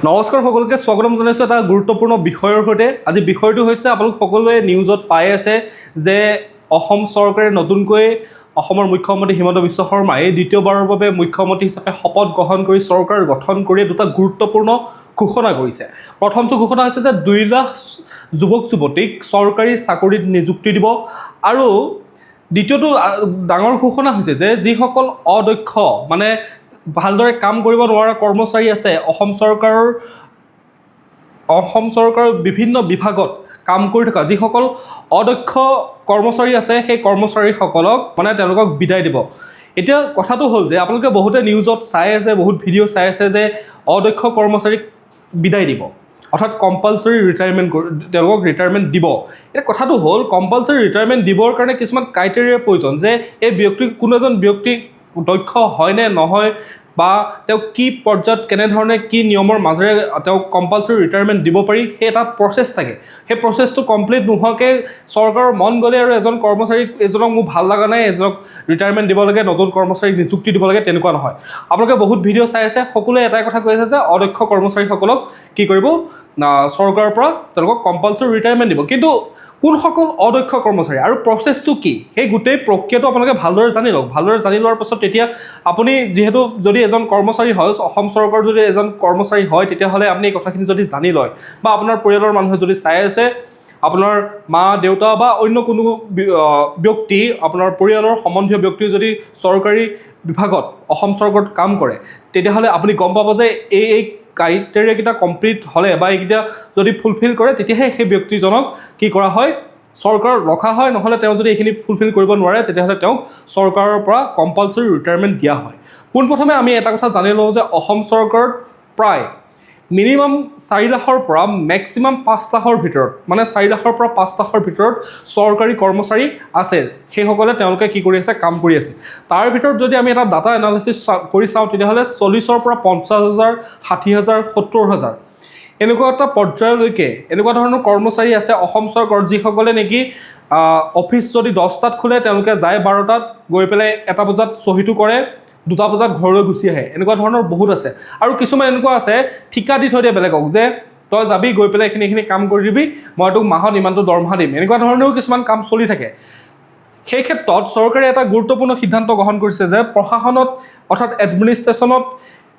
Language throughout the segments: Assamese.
নমস্কাৰ সকলোকে স্বাগতম জনাইছোঁ এটা গুৰুত্বপূৰ্ণ বিষয়ৰ সৈতে। আজি বিষয়টো হৈছে আপোনালোক সকলোৱে নিউজত পাই আছে যে অসম চৰকাৰে নতুনকৈ অসমৰ মুখ্যমন্ত্ৰী হিমন্ত বিশ্ব শৰ্মাই দ্বিতীয়বাৰৰ বাবে মুখ্যমন্ত্ৰী হিচাপে শপত গ্ৰহণ কৰি চৰকাৰ গঠন কৰি দুটা গুৰুত্বপূৰ্ণ ঘোষণা কৰিছে। প্ৰথমটো ঘোষণা হৈছে যে 2 লাখ যুৱক যুৱতীক চৰকাৰী চাকৰিত নিযুক্তি দিব আৰু দ্বিতীয়টো ডাঙৰ ঘোষণা হৈছে যে যিসকল অদক্ষ মানে ভালদৰে কাম কৰিব নোৱাৰা কৰ্মচাৰী আছে অসম চৰকাৰৰ বিভিন্ন বিভাগত কাম কৰি থকা যিসকল অদক্ষ কৰ্মচাৰী আছে সেই কৰ্মচাৰীসকলক মানে তেওঁলোকক বিদায় দিব। এতিয়া কথাটো হ'ল যে আপোনালোকে বহুতে নিউজত চাই আছে, বহুত ভিডিঅ' চাই আছে যে অদক্ষ কৰ্মচাৰীক বিদায় দিব, অৰ্থাৎ কম্পালচৰি ৰিটায়াৰমেণ্ট তেওঁলোকক ৰিটায়াৰমেণ্ট দিব। এতিয়া কথাটো হ'ল কম্পালচৰি ৰিটায়াৰমেণ্ট দিবৰ কাৰণে কিছুমান ক্ৰাইটেৰিয়াৰ প্ৰয়োজন যে এই ব্যক্তি কোনো এজন ব্যক্তি দক্ষ হয় নে নহয় বা তেওঁ কি পৰ্যায়ত কেনেধৰণে কি নিয়মৰ মাজেৰে তেওঁক কম্পালচৰি ৰিটায়াৰমেণ্ট দিব পাৰি সেই এটা প্ৰচেছ থাকে। সেই প্ৰচেছটো কমপ্লিট নোহোৱাকৈ চৰকাৰৰ মন গ'লে আৰু এজন কৰ্মচাৰীক এজনক মোৰ ভাল লগা নাই এজনক ৰিটায়াৰমেণ্ট দিব লাগে, নতুন কৰ্মচাৰীক নিযুক্তি দিব লাগে, তেনেকুৱা নহয়। আপোনালোকে বহুত ভিডিঅ' চাই আছে, সকলোৱে এটাই কথা কৈ আছে যে অদক্ষ কৰ্মচাৰীসকলক কি কৰিব, চৰকাৰৰ পৰা তেওঁলোকক কম্পালচৰি ৰিটায়াৰমেণ্ট দিব। কিন্তু কোনসকল অদক্ষ কৰ্মচাৰী আৰু প্ৰচেছটো কি সেই গোটেই প্ৰক্ৰিয়াটো আপোনালোকে ভালদৰে জানি লওক। ভালদৰে জানি লোৱাৰ পাছত তেতিয়া আপুনি যিহেতু যদি এজন কৰ্মচাৰী হয়, অসম চৰকাৰৰ যদি এজন কৰ্মচাৰী হয়, তেতিয়াহ'লে আপুনি এই কথাখিনি যদি জানি লয় বা আপোনাৰ পৰিয়ালৰ মানুহে যদি চাই আছে, আপোনাৰ মা দেউতা বা অন্য কোনো ব্যক্তি আপোনাৰ পৰিয়ালৰ সম্বন্ধীয় ব্যক্তি যদি চৰকাৰী বিভাগত অসম চৰকাৰত কাম কৰে, তেতিয়াহ'লে আপুনি গম পাব যে এই ক্ৰাইটেৰিয়াকেইটা কমপ্লিট হ'লে বা এইকেইটা যদি ফুলফিল কৰে তেতিয়াহে সেই ব্যক্তিজনক কি কৰা হয়, চৰকাৰত ৰখা হয়। নহ'লে তেওঁ যদি এইখিনি ফুলফিল কৰিব নোৱাৰে তেতিয়াহ'লে তেওঁক চৰকাৰৰ পৰা কম্পালচৰি ৰিটায়াৰমেণ্ট দিয়া হয়। পোনপ্ৰথমে আমি এটা কথা জানি লওঁ যে অসম চৰকাৰত প্ৰায় মিনিমাম 4 লাখৰ পৰা মেক্সিমাম 5 লাখৰ ভিতৰত, মানে 4 লাখৰ পৰা 5 লাখৰ ভিতৰত চৰকাৰী কৰ্মচাৰী আছে। সেইসকলে তেওঁলোকে কি কৰি আছে, কাম কৰি আছে। তাৰ ভিতৰত যদি আমি এটা ডাটা এনালিচিছ কৰি চাওঁ তেতিয়াহ'লে 40,000 পৰা 50,000, 60,000, 70,000 এনেকুৱা এটা পৰ্যায়লৈকে এনেকুৱা ধৰণৰ কৰ্মচাৰী আছে অসম চৰকাৰত যিসকলে নেকি অফিচ যদি 10টাত খোলে তেওঁলোকে যায় 12টাত গৈ পেলাই 1 বজাত চহীটো কৰে, 2টা বজাত ঘৰলৈ গুচি আহে। এনেকুৱা ধৰণৰ বহুত আছে। আৰু কিছুমান এনেকুৱা আছে ঠিকা দি থৈ দিয়ে বেলেগক যে তই যাবি গৈ পেলাই এইখিনি কাম কৰি দিবি, মই তোক মাহত ইমানটো দৰমহা দিম। এনেকুৱা ধৰণেও কিছুমান কাম চলি থাকে। সেই ক্ষেত্ৰত চৰকাৰে এটা গুৰুত্বপূৰ্ণ সিদ্ধান্ত গ্ৰহণ কৰিছে যে প্ৰশাসনত অৰ্থাৎ এডমিনিষ্ট্ৰেশ্যনত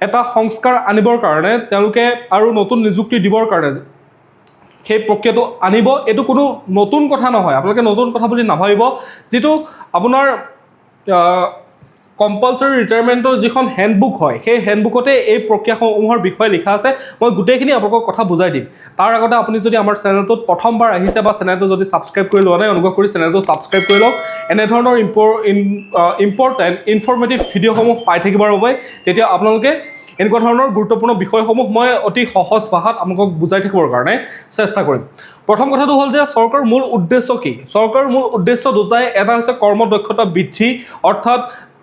এটা সংস্কাৰ আনিবৰ কাৰণে তেওঁলোকে আৰু নতুন নিযুক্তি দিবৰ কাৰণে সেই প্ৰক্ৰিয়াটো আনিব। এইটো কোনো নতুন কথা নহয়, আপোনালোকে নতুন কথা বুলি নাভাবিব। যিটো আপোনাৰ কম্পালচৰি ৰিটায়াৰমেণ্টৰ যিখন হেণ্ডবুক হয়, সেই হেণ্ডবুকতে এই প্ৰক্ৰিয়াসমূহৰ বিষয়ে লিখা আছে। মই গোটেইখিনি আপোনালোকক কথা বুজাই দিম। তাৰ আগতে আপুনি যদি আমাৰ চেনেলটোত প্ৰথমবাৰ আহিছে বা চেনেলটো যদি ছাবস্ক্ৰাইব কৰি লোৱা নাই, অনুগ্ৰহ কৰি চেনেলটো ছাবস্ক্ৰাইব কৰি লওক। এনেধৰণৰ ইম্পৰ্টেণ্ট ইনফৰ্মেটিভ ভিডিঅ'সমূহ পাই থাকিবৰ বাবে তেতিয়া আপোনালোকে এনেকুৱা ধৰণৰ গুৰুত্বপূৰ্ণ বিষয়সমূহ মই অতি সহজ ভাষাত আপোনালোকক বুজাই থাকিবৰ কাৰণে চেষ্টা কৰিম। প্ৰথম কথাটো হ'ল যে চৰকাৰৰ মূল উদ্দেশ্য কি? চৰকাৰৰ মূল উদ্দেশ্য দুটাই। এটা হৈছে কৰ্মদক্ষতা বৃদ্ধি, অৰ্থাৎ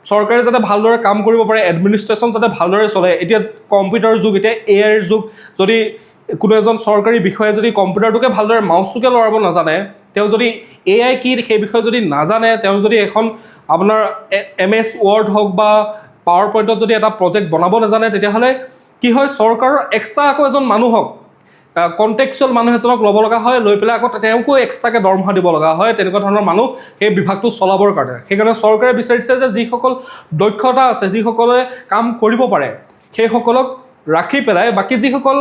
চৰকাৰে যাতে ভালদৰে কাম কৰিব পাৰে, এডমিনিষ্ট্ৰেশ্যন যাতে ভালদৰে চলে। এতিয়া কম্পিউটাৰ যুগ, এতিয়া AI যুগ। যদি কোনো এজন চৰকাৰী বিষয়ে যদি কম্পিউটাৰটোকে ভালদৰে মাউচটোকে লৰাব নাজানে, তেওঁ যদি AI কি সেই বিষয়ে যদি নাজানে, তেওঁ যদি এখন আপোনাৰ MS Word হওক বা পাৱাৰ পইণ্টত যদি এটা প্ৰজেক্ট বনাব নাজানে, তেতিয়াহ'লে কি হয়, চৰকাৰৰ এক্সট্ৰা আকৌ এজন মানুহক কণ্টেক্সুৱেল মানুহ এজনক ল'ব লগা হয়, লৈ পেলাই আকৌ তেওঁকো এক্সট্ৰাকৈ দৰমহা দিব লগা হয়। তেনেকুৱা ধৰণৰ মানুহ সেই বিভাগটো চলাবৰ কাৰণে। সেইকাৰণে চৰকাৰে বিচাৰিছে যে যিসকল দক্ষতা আছে, যিসকলে কাম কৰিব পাৰে, সেইসকলক ৰাখি পেলাই বাকী যিসকল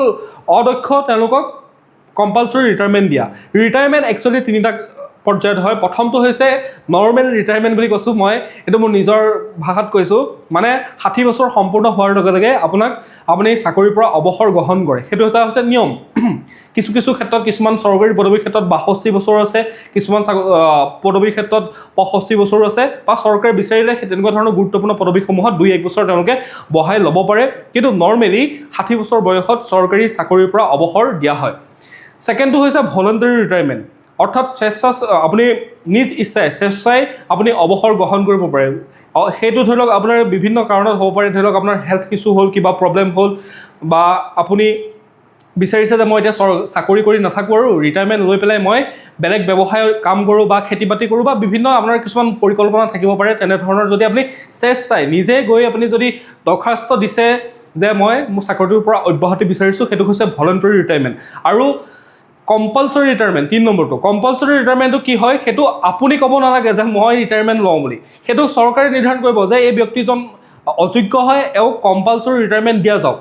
অদক্ষ তেওঁলোকক কম্পালচৰি ৰিটায়াৰমেণ্ট দিয়া। ৰিটায়াৰমেণ্ট একচুৱেলি 3টা পৰ্যায়ত হয়। প্ৰথমটো হৈছে নৰ্মেল ৰিটায়াৰমেণ্ট বুলি কৈছোঁ মই, এইটো মোৰ নিজৰ ভাষাত কৈছোঁ। মানে 60 বছৰ সম্পূৰ্ণ হোৱাৰ লগে লগে আপুনি চাকৰিৰ পৰা অৱসৰ গ্ৰহণ কৰে, সেইটো এটা হৈছে নিয়ম। কিছু ক্ষেত্ৰত কিছুমান চৰকাৰী পদবীৰ ক্ষেত্ৰত 62 বছৰ আছে, কিছুমান পদবীৰ ক্ষেত্ৰত 65 বছৰ আছে, বা চৰকাৰে বিচাৰিলে তেনেকুৱা ধৰণৰ গুৰুত্বপূৰ্ণ পদবীসমূহত 2-1 বছৰ তেওঁলোকে বঢ়াই ল'ব পাৰে। কিন্তু নৰ্মেলি 60 বছৰ বয়সত চৰকাৰী চাকৰিৰ পৰা অৱসৰ দিয়া হয়। ছেকেণ্ডটো হৈছে ভলণ্টাৰী ৰিটায়াৰমেণ্ট, অৰ্থাৎ আপুনি নিজ ইচ্ছাই স্বেচ্ছাই আপুনি অৱসৰ গ্ৰহণ কৰিব পাৰে। সেইটো ধৰি লওক আপোনাৰ বিভিন্ন কাৰণত হ'ব পাৰে। ধৰি লওক আপোনাৰ হেল্থ ইছ্যু হ'ল, কিবা প্ৰব্লেম হ'ল, বা আপুনি বিচাৰিছে যে মই এতিয়া চাকৰি কৰি নাথাকোঁ আৰু ৰিটায়াৰমেণ্ট লৈ পেলাই মই বেলেগ ব্যৱসায় কাম কৰোঁ বা খেতি বাতি কৰোঁ, বা বিভিন্ন আপোনাৰ কিছুমান পৰিকল্পনা থাকিব পাৰে। তেনেধৰণৰ যদি আপুনি স্বেচ্ছাই নিজে গৈ আপুনি যদি দৰখাস্ত দিছে যে মই মোৰ চাকৰিটোৰ পৰা অব্যাহতি বিচাৰিছোঁ, সেইটো হৈছে ভলেণ্টাৰী ৰিটায়াৰমেণ্ট। আৰু কম্পালচৰি ৰিটায়াৰমেণ্ট 3 নম্বৰটো, কম্পালচৰি ৰিটায়াৰমেণ্টটো কি হয়, সেইটো আপুনি ক'ব নালাগে যে মই ৰিটায়াৰমেণ্ট লওঁ বুলি, সেইটো চৰকাৰে নিৰ্ধাৰণ কৰিব যে এই ব্যক্তিজন অযোগ্য হয়, এওঁক কম্পালচৰি ৰিটায়াৰমেণ্ট দিয়া যাওক।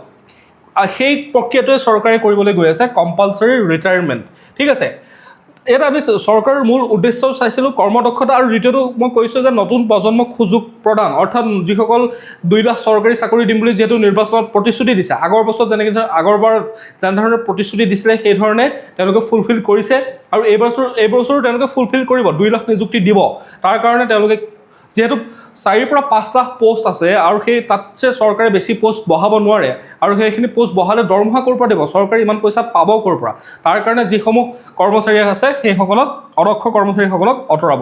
সেই প্ৰক্ৰিয়াটোৱে চৰকাৰে কৰিবলৈ গৈ আছে, কম্পালচৰি ৰিটায়াৰমেণ্ট। ঠিক আছে, ইয়াত আমি চৰকাৰৰ মূল উদ্দেশ্য চাইছিলোঁ কৰ্মদক্ষতা, আৰু দ্বিতীয়টো মই কৈছোঁ যে নতুন প্ৰজন্মক সুযোগ প্ৰদান, অৰ্থাৎ যিসকল 2 লাখ চৰকাৰী চাকৰি দিম বুলি যিহেতু নিৰ্বাচনত প্ৰতিশ্ৰুতি দিছে, আগৰ বছৰত যেনেকৈ আগৰবাৰ যেনেধৰণে প্ৰতিশ্ৰুতি দিছিলে সেইধৰণে তেওঁলোকে ফুলফিল কৰিছে, আৰু এইবছৰো তেওঁলোকে ফুলফিল কৰিব, 2 লাখ নিযুক্তি দিব। তাৰ কাৰণে তেওঁলোকে যিহেতু 4 পৰা 5 লাখ পোষ্ট আছে, আৰু সেই তাতছে চৰকাৰে বেছি পোষ্ট বঢ়াব নোৱাৰে, আৰু সেইখিনি পোষ্ট বঢ়ালে দৰমহা ক'ৰ পৰা দিব, চৰকাৰে ইমান পইচা পাব ক'ৰ পৰা? তাৰ কাৰণে যিসমূহ কৰ্মচাৰী আছে সেইসকলক, অদক্ষ কৰ্মচাৰীসকলক আঁতৰাব।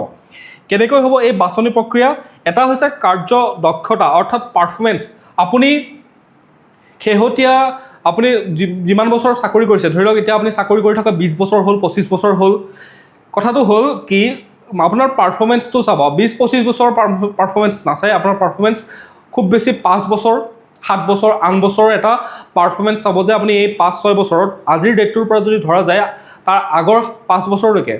কেনেকৈ হ'ব এই বাছনি প্ৰক্ৰিয়া? এটা হৈছে কাৰ্য দক্ষতা, অৰ্থাৎ পাৰফৰ্মেঞ্চ। আপুনি শেহতীয়া আপুনি যিমান বছৰ চাকৰি কৰিছে, ধৰি লওক এতিয়া আপুনি চাকৰি কৰি থকা 20 বছৰ হ'ল, 25 বছৰ হ'ল, কথাটো হ'ল কি আপোনাৰ পাৰফৰ্মেঞ্চটো চাব। 20-25 বছৰৰ পাৰফৰ্মেঞ্চ নাচায়, আপোনাৰ পাৰফৰ্মেঞ্চ খুব বেছি 5 বছৰ, 7 বছৰ, 8 বছৰৰ এটা পাৰফৰ্মেঞ্চ চাব যে আপুনি এই 5-6 বছৰত আজিৰ ডেটটোৰ পৰা যদি ধৰা যায় তাৰ আগৰ 5 বছৰলৈকে,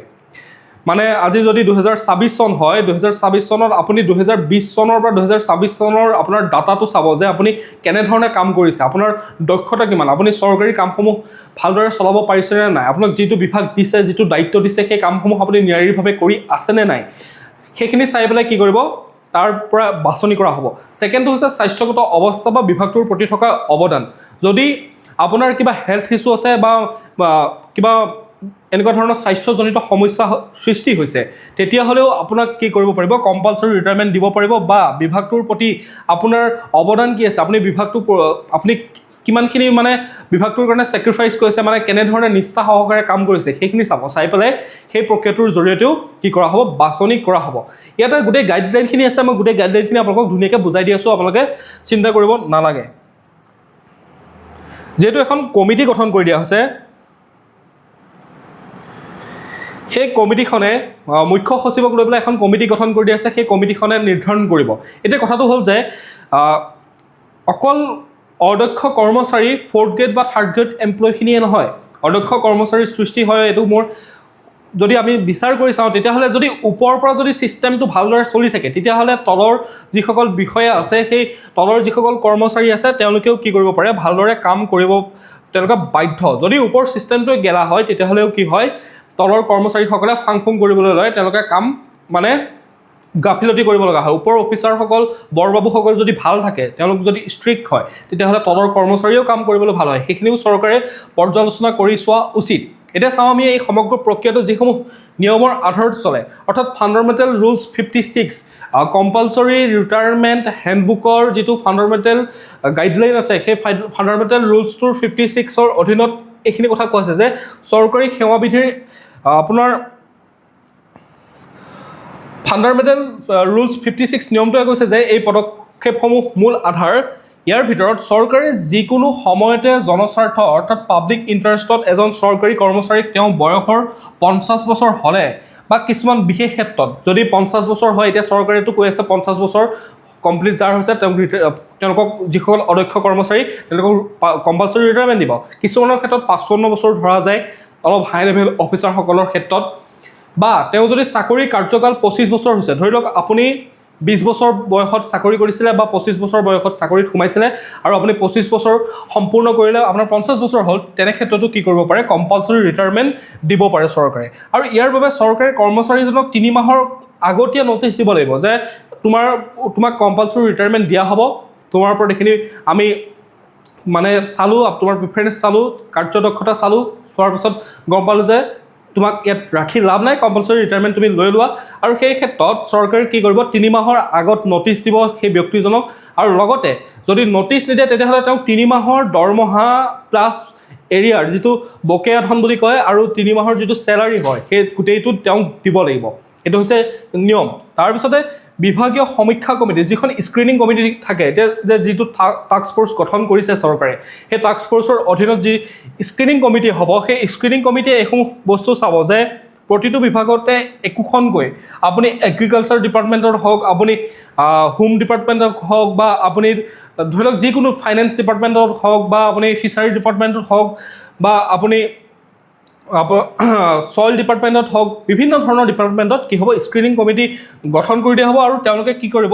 মানে আজি যদি 2024 চন হয়, 2024 চনত আপুনি 2020 চনৰ পৰা 2024 চনৰ আপোনাৰ ডাটাটো চাব যে আপুনি কেনেধৰণে কাম কৰিছে, আপোনাৰ দক্ষতা কিমান, আপুনি চৰকাৰী কামসমূহ ভালদৰে চলাব পাৰিছেনে নাই, আপোনাক যিটো বিভাগ দিছে, যিটো দায়িত্ব দিছে, সেই কামসমূহ আপুনি নিয়াৰিভাৱে কৰি আছেনে নাই, সেইখিনি চাই পেলাই কি কৰিব, তাৰ পৰা বাছনি কৰা হ'ব। ছেকেণ্ডটো হৈছে স্বাস্থ্যগত অৱস্থা বা বিভাগটোৰ প্ৰতি থকা অৱদান। যদি আপোনাৰ কিবা হেল্থ ইছ্যু আছে বা কিবা এনেকুৱা ধৰণৰ স্বাস্থ্যজনিত সমস্যা সৃষ্টি হৈছে, তেতিয়াহ'লেও আপোনাক কি কৰিব পাৰিব, কম্পালচৰি ৰিটায়াৰমেণ্ট দিব পাৰিব, বা বিভাগটোৰ প্ৰতি আপোনাৰ অৱদান কি আছে, আপুনি কিমানখিনি মানে বিভাগটোৰ কাৰণে ছেক্ৰিফাইচ কৰিছে, মানে কেনেধৰণে নিষ্ঠা সহকাৰে কাম কৰিছে, সেইখিনি চাব। চাই পেলাই সেই প্ৰক্ৰিয়াটোৰ জৰিয়তেও কি কৰা হ'ব, বাছনি কৰা হ'ব। ইয়াতে গোটেই গাইডলাইনখিনি আছে, মই গোটেই গাইডলাইনখিনি আপোনালোকক ধুনীয়াকৈ বুজাই দি আছোঁ, আপোনালোকে চিন্তা কৰিব নালাগে। যিহেতু এখন কমিটি গঠন কৰি দিয়া হৈছে, সেই কমিটিখনে মুখ্য সচিবক লৈ পেলাই এখন কমিটি গঠন কৰি দিয়া আছে, সেই কমিটিখনে নিৰ্ধাৰণ কৰিব। এতিয়া কথাটো হ'ল যে অকল অদক্ষ কৰ্মচাৰী 4th গ্ৰেড বা 3rd গ্ৰেড এমপ্লয়খিনিয়ে নহয়, অদক্ষ কৰ্মচাৰীৰ সৃষ্টি হয়, এইটো মোৰ যদি আমি বিচাৰ কৰি চাওঁ, তেতিয়াহ'লে যদি ওপৰৰ পৰা যদি ছিষ্টেমটো ভালদৰে চলি থাকে, তেতিয়াহ'লে তলৰ যিসকল বিষয়া আছে, সেই তলৰ যিসকল কৰ্মচাৰী আছে, তেওঁলোকেও কি কৰিব পাৰে, ভালদৰে কাম কৰিব তেওঁলোকে বাধ্য। যদি ওপৰ ছিষ্টেমটো গেলা হয়, তেতিয়াহ'লেও কি হয়, তলৰ কৰ্মচাৰীসকলে ফাং ফুং কৰিবলৈ লয়, তেওঁলোকে কাম মানে গাফিলতি কৰিব লগা হয়। ওপৰৰ অফিচাৰসকল, বৰবাবুসকল যদি ভাল থাকে, তেওঁলোক যদি ষ্ট্ৰিক্ট হয়, তেতিয়াহ'লে তলৰ কৰ্মচাৰীও কাম কৰিবলৈ ভাল হয়। সেইখিনিও চৰকাৰে পৰ্যালোচনা কৰি চোৱা উচিত। এতিয়া চাওঁ আমি এই সমগ্ৰ প্ৰক্ৰিয়াটো যিসমূহ নিয়মৰ আধাৰত চলে, অৰ্থাৎ ফাণ্ডামেণ্টেল ৰুলছ 56, কম্পালচৰি ৰিটায়াৰমেণ্ট হেণ্ডবুকৰ যিটো ফাণ্ডামেণ্টেল গাইডলাইন আছে, সেই ফাণ্ডামেণ্টেল ৰুলছটোৰ 56ৰ অধীনত এইখিনি কথা কোৱা আছে যে চৰকাৰী সেৱাবিধিৰ আপোনাৰ ফাণ্ডামেণ্টেল ৰুলছ 56 নিয়মটোৱে কৈছে যে এই পদক্ষেপসমূহ মূল আধাৰ। ইয়াৰ ভিতৰত চৰকাৰে যিকোনো সময়তে জনস্বাৰ্থ অৰ্থাৎ পাব্লিক ইণ্টাৰেষ্টত এজন চৰকাৰী কৰ্মচাৰীক তেওঁ বয়সৰ 50 বছৰ হ'লে বা কিছুমান বিশেষ ক্ষেত্ৰত যদি 50 বছৰ হয়, এতিয়া চৰকাৰেতো কৈ আছে 50 বছৰ কমপ্লিট যাৰ হৈছে তেওঁলোকক যিসকল অদক্ষ কৰ্মচাৰী তেওঁলোকক কম্পালচৰি ৰিটায়াৰমেণ্ট দিব। কিছুমানৰ ক্ষেত্ৰত 55 বছৰ ধৰা যায় অলপ হাই লেভেল অফিচাৰসকলৰ ক্ষেত্ৰত, বা তেওঁ যদি চাকৰি কাৰ্যকাল 25 বছৰ হৈছে, ধৰি লওক আপুনি 20 বছৰ বয়সত চাকৰি কৰিছিলে বা 25 বছৰ বয়সত চাকৰিত সোমাইছিলে আৰু আপুনি 25 বছৰ সম্পূৰ্ণ কৰিলে আপোনাৰ 50 বছৰ হ'ল, তেনে ক্ষেত্ৰতো কি কৰিব পাৰে, কম্পালচৰি ৰিটায়াৰমেণ্ট দিব পাৰে চৰকাৰে। আৰু ইয়াৰ বাবে চৰকাৰে কৰ্মচাৰীজনক 3 মাহৰ আগতীয়া ন'টিচ দিব লাগিব যে তোমাক কম্পালচৰি ৰিটায়াৰমেণ্ট দিয়া হ'ব, তোমাৰ ওপৰত এইখিনি আমি মানে চালোঁ, তোমাৰ প্ৰিফাৰেঞ্চ চালোঁ, কাৰ্যদক্ষতা চালোঁ, চোৱাৰ পিছত গম পালোঁ যে তোমাক ইয়াত ৰাখি লাভ নাই, কম্পালচৰি ৰিটায়াৰমেণ্ট তুমি লৈ লোৱা। আৰু সেই ক্ষেত্ৰত চৰকাৰে কি কৰিব, 3 মাহৰ আগত ন'টিচ দিব সেই ব্যক্তিজনক, আৰু লগতে যদি ন'টিচ নিদিয়ে তেতিয়াহ'লে তেওঁক 3 মাহৰ দৰমহা প্লাছ এৰিয়াৰ যিটো বকেয়া ধন বুলি কয় আৰু 3 মাহৰ যিটো চেলাৰী হয়, সেই গোটেইটো তেওঁক দিব লাগিব। এইটো হৈছে নিয়ম। তাৰপিছতে বিভাগীয় সমীক্ষা কমিটি, যিখন স্ক্ৰিনিং কমিটি থাকে, এতিয়া যে যিটো টাস্ক ফ'ৰ্চ গঠন কৰিছে চৰকাৰে, সেই টাস্ক ফ'ৰ্চৰ অধীনত যি স্ক্ৰিনিং কমিটি হ'ব, সেই স্ক্ৰিনিং কমিটিয়ে এইসমূহ বস্তু চাব যে প্ৰতিটো বিভাগতে একোখনকৈ আপুনি এগ্ৰিকালচাৰ ডিপাৰ্টমেণ্টত হওক, আপুনি হোম ডিপাৰ্টমেণ্টত হওক, বা আপুনি ধৰি লওক যিকোনো ফাইনেন্স ডিপাৰ্টমেণ্টত হওক, বা আপুনি ফিচাৰী ডিপাৰ্টমেণ্টত হওক, বা আপুনি ছইল ডিপাৰ্টমেণ্টত হওক, বিভিন্ন ধৰণৰ ডিপাৰ্টমেণ্টত কি হ'ব, স্ক্ৰিনিং কমিটি গঠন কৰি দিয়া হ'ব। আৰু তেওঁলোকে কি কৰিব,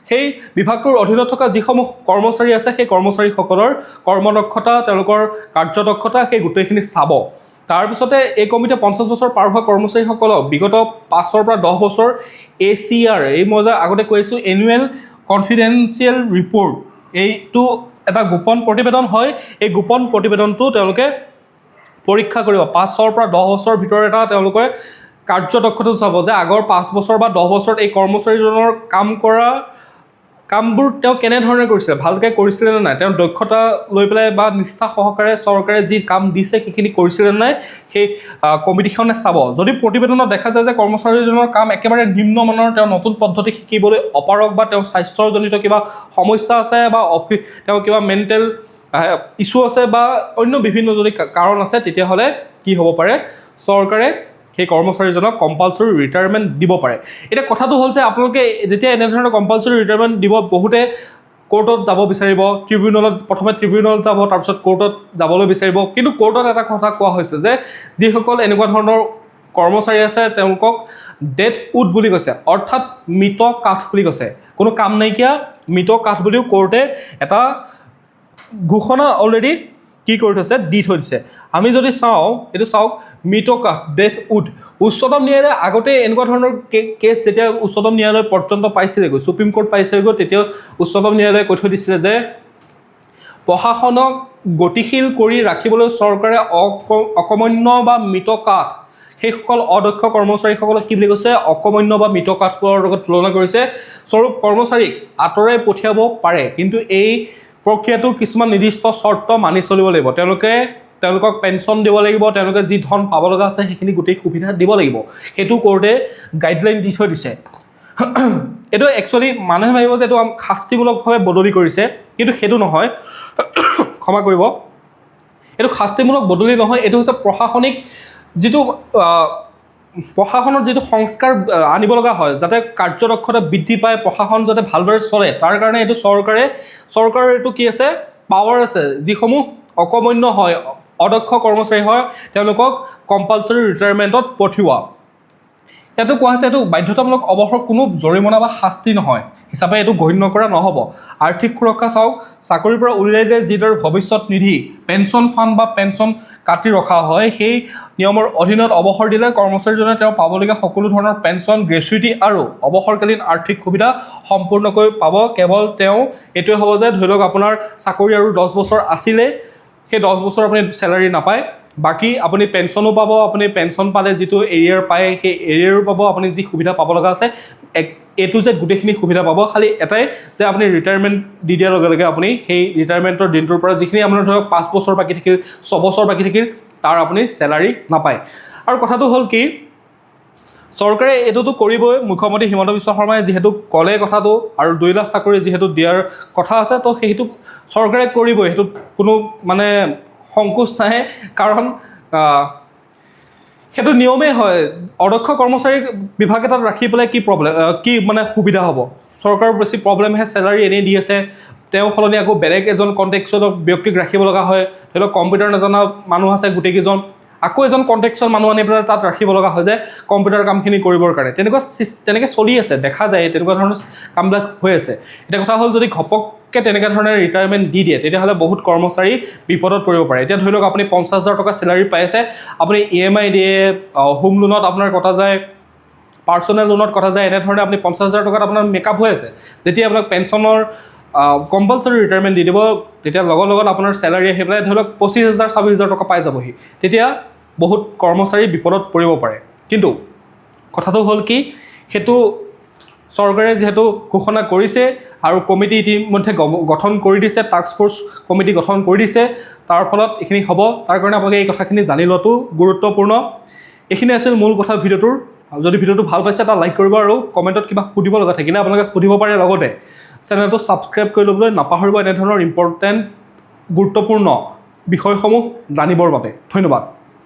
সেই বিভাগটোৰ অধীনত থকা যিসমূহ কৰ্মচাৰী আছে সেই কৰ্মচাৰীসকলৰ কৰ্মদক্ষতা, তেওঁলোকৰ কাৰ্যদক্ষতা সেই গোটেইখিনি চাব। তাৰপিছতে এই কমিটিয়ে 50 বছৰ পাৰ হোৱা কৰ্মচাৰীসকলক বিগত 5 পৰা 10 বছৰ ACR, এই মই যে আগতে কৈ আছোঁ এনুৱেল কনফিডেঞ্চিয়েল ৰিপৰ্ট, এইটো এটা গোপন প্ৰতিবেদন হয়। এই গোপন প্ৰতিবেদনটো তেওঁলোকে পৰীক্ষা কৰিব। 5 পৰা 10 বছৰৰ ভিতৰত এটা তেওঁলোকে কাৰ্যদক্ষতা চাব যে আগৰ 5 বছৰ বা 10 বছৰত এই কৰ্মচাৰীজনৰ কামবোৰ তেওঁ কেনেধৰণে কৰিছিলে, ভালকৈ কৰিছিলে নে নাই, তেওঁৰ দক্ষতা লৈ পেলাই বা নিষ্ঠা সহকাৰে চৰকাৰে যি কাম দিছে সেইখিনি কৰিছিলে নে নাই, সেই কমিটিখনে চাব। যদি প্ৰতিবেদনত দেখা যায় যে কৰ্মচাৰীজনৰ কাম একেবাৰে নিম্নমানৰ, তেওঁ নতুন পদ্ধতি শিকিবলৈ অপাৰগ, বা তেওঁৰ স্বাস্থ্যজনিত কিবা সমস্যা আছে, বা তেওঁ কিবা মেণ্টেল ইছ্যু আছে, বা অন্য বিভিন্ন যদি কাৰণ আছে, তেতিয়াহ'লে কি হ'ব পাৰে, চৰকাৰে সেই কৰ্মচাৰীজনক কম্পালচৰি ৰিটায়াৰমেণ্ট দিব পাৰে। এতিয়া কথাটো হ'ল যে আপোনালোকে যেতিয়া এনেধৰণৰ কম্পালচৰি ৰিটায়াৰমেণ্ট দিব, বহুতে কোৰ্টত যাব বিচাৰিব, প্ৰথমে ট্ৰিবিউনেলত যাব, তাৰপিছত কোৰ্টত যাবলৈ বিচাৰিব। কিন্তু কোৰ্টত এটা কথা কোৱা হৈছে যে যিসকল এনেকুৱা ধৰণৰ কৰ্মচাৰী আছে তেওঁলোকক ডেথ উড বুলি কৈছে, অৰ্থাৎ মৃত কাঠ বুলি কৈছে, কোনো কাম নাইকিয়া মৃত কাঠ বুলিও কোৰ্টে এটা ঘোষণা অলৰেডি কি কৰি থৈছে, দি থৈ দিছে। আমি যদি চাওঁ, এইটো চাওক, মৃত কাঠ, ডেথ উড। উচ্চতম ন্যায়ালয়ে আগতে এনেকুৱা ধৰণৰ কেছ যেতিয়া উচ্চতম ন্যায়ালয় পৰ্যন্ত পাইছিলেগৈ, ছুপ্ৰিম কোৰ্ট পাইছিলেগৈ, তেতিয়া উচ্চতম ন্যায়ালয়ে কৈ থৈ দিছিলে যে প্ৰশাসনক গতিশীল কৰি ৰাখিবলৈ চৰকাৰে অকমন্য বা মৃত কাঠ, সেইসকল অদক্ষ কৰ্মচাৰীসকলক কি বুলি কৈছে, অকমন্য বা মৃত কাঠবোৰৰ লগত তুলনা কৰিছে। স্বৰূপ কৰ্মচাৰীক আঁতৰাই পঠিয়াব পাৰে, কিন্তু এই প্ৰক্ৰিয়াটো কিছুমান নিৰ্দিষ্ট চৰ্ত মানি চলিব লাগিব। তেওঁলোকক পেঞ্চন দিব লাগিব, তেওঁলোকে যি ধন পাব লগা আছে সেইখিনি গোটেই সুবিধা দিব লাগিব। সেইটো কোৰ্টে গাইডলাইন দি থৈ দিছে। এইটো একচুৱেলি মানুহে ভাবিব যে এইটো শাস্তিমূলকভাৱে বদলি কৰিছে, কিন্তু সেইটো নহয়, ক্ষমা কৰিব, এইটো শাস্তিমূলক বদলি নহয়, এইটো হৈছে প্ৰশাসনত যিটো সংস্কাৰ আনিব লগা হয়, যাতে কাৰ্যদক্ষতা বৃদ্ধি পায়, প্ৰশাসন যাতে ভালদৰে চলে, তাৰ কাৰণে এইটো চৰকাৰৰ এইটো কি আছে, পাৱাৰ আছে। যিসমূহ অকমন্য হয়, অদক্ষ কৰ্মচাৰী হয়, তেওঁলোকক কম্পালচৰি ৰিটায়াৰমেণ্টত পঠিওৱা। ইয়াতো কোৱা হৈছে এইটো বাধ্যতামূলক অৱসৰ, কোনো জৰিমনা বা শাস্তি নহয় হিচাপে এইটো গণ্য কৰা নহ'ব। আৰ্থিক সুৰক্ষা চাওক, চাকৰিৰ পৰা উলিয়াই দিয়ে যিদৰে ভৱিষ্যত নিধি, পেঞ্চন ফাণ্ড বা পেঞ্চন কাটি ৰখা হয়, সেই নিয়মৰ অধীনত অৱসৰ দিলে কৰ্মচাৰীজনে তেওঁ পাবলগীয়া সকলো ধৰণৰ পেঞ্চন, গ্ৰেচুইটি আৰু অৱসৰকালীন আৰ্থিক সুবিধা সম্পূৰ্ণকৈ পাব। কেৱল তেওঁ এইটোৱে হ'ব যে ধৰি লওক আপোনাৰ চাকৰি আৰু 10 বছৰ আছিলে, সেই 10 বছৰ আপুনি চেলাৰী নাপায়, বাকী আপুনি পেঞ্চনো পাব, আপুনি পেঞ্চন পালে যিটো এৰিয়াৰ পায় সেই এৰিয়াৰো পাব, আপুনি যি সুবিধা পাব লগা আছে A to Z গোটেইখিনি সুবিধা পাব। খালি এটাই যে আপুনি ৰিটায়াৰমেণ্ট দি দিয়াৰ লগে লগে আপুনি সেই ৰিটায়াৰমেণ্টৰ দিনটোৰ পৰা যিখিনি আপোনাৰ ধৰক 5 বছৰ বাকী থাকিল, 6 বছৰ বাকী থাকিল, তাৰ আপুনি চেলাৰী নাপায়। আৰু কথাটো হ'ল কি, চৰকাৰে এইটোতো কৰিবই, মুখ্যমন্ত্ৰী হিমন্ত বিশ্ব শৰ্মাই যিহেতু ক'লে কথাটো, আৰু 2 লাখ চাকৰি যিহেতু দিয়াৰ কথা আছে, তো সেইটো চৰকাৰে কৰিবই, সেইটোত কোনো মানে সংকোচ নাহে, কাৰণ সেইটো নিয়মেই হয়। অদক্ষ কৰ্মচাৰীক বিভাগ এটাত ৰাখি পেলাই কি মানে সুবিধা হ'ব, চৰকাৰৰ বেছি প্ৰব্লেমহে, চেলাৰী এনেই দি আছে, তেওঁ সলনি আকৌ বেলেগ এজন কণ্টেক্সুৱেল ব্যক্তিক ৰাখিব লগা হয়। ধৰি লওক কম্পিউটাৰ নজনা মানুহ আছে গোটেইকেইজন, আকৌ এজন কণ্টেক্সুৱেল মানুহ আনি পেলাই তাত ৰাখিব লগা হয় যে কম্পিউটাৰ কামখিনি কৰিবৰ কাৰণে। তেনেকৈ চলি আছে, দেখা যায় তেনেকুৱা ধৰণৰ কামবিলাক হৈ আছে। এতিয়া কথা হ'ল, যদি ঘপককৈ তেনেকুৱা ধৰণে ৰিটায়াৰমেণ্ট দি দিয়ে, তেতিয়াহ'লে বহুত কৰ্মচাৰী বিপদত পৰিব পাৰে। এতিয়া ধৰি লওক আপুনি 50,000 টকা চেলাৰী পাই আছে, আপুনি EMI দিয়ে, হোম লোনত আপোনাৰ কটা যায়, পাৰ্চনেল লোনত কটা যায়, এনেধৰণে আপুনি 50,000 টকাত আপোনাৰ মেকআপ হৈ আছে। যেতিয়া আপোনাক পেঞ্চনৰ কম্পালচৰি ৰিটায়াৰমেণ্ট দি দিব, তেতিয়া লগত আপোনাৰ চেলাৰী আহি পেলাই ধৰি লওক 25,000 26,000 টকা পাই যাবহি, তেতিয়া বহুত কৰ্মচাৰী বিপদত পৰিব পাৰে। কিন্তু কথাটো হ'ল কি, সেইটো চৰকাৰে যিহেতু ঘোষণা কৰিছে আৰু কমিটি ইতিমধ্যে গঠন কৰি দিছে, টাস্ক ফ'ৰ্চ কমিটি গঠন কৰি দিছে, তাৰ ফলত এইখিনি হ'ব। তাৰ কাৰণে আপোনালোকে এই কথাখিনি জানি লোৱাটো গুৰুত্বপূৰ্ণ। এইখিনি আছিল মূল কথা ভিডিঅ'টোৰ। যদি ভিডিঅ'টো ভাল পাইছে এটা লাইক কৰিব, আৰু কমেণ্টত কিবা সুধিব লগা থাকিলে আপোনালোকে সুধিব পাৰে। লগতে চেনেলটো ছাবস্ক্ৰাইব কৰি ল'বলৈ নাপাহৰিব এনেধৰণৰ ইম্পৰ্টেণ্ট গুৰুত্বপূৰ্ণ বিষয়সমূহ জানিবৰ বাবে। ধন্যবাদ।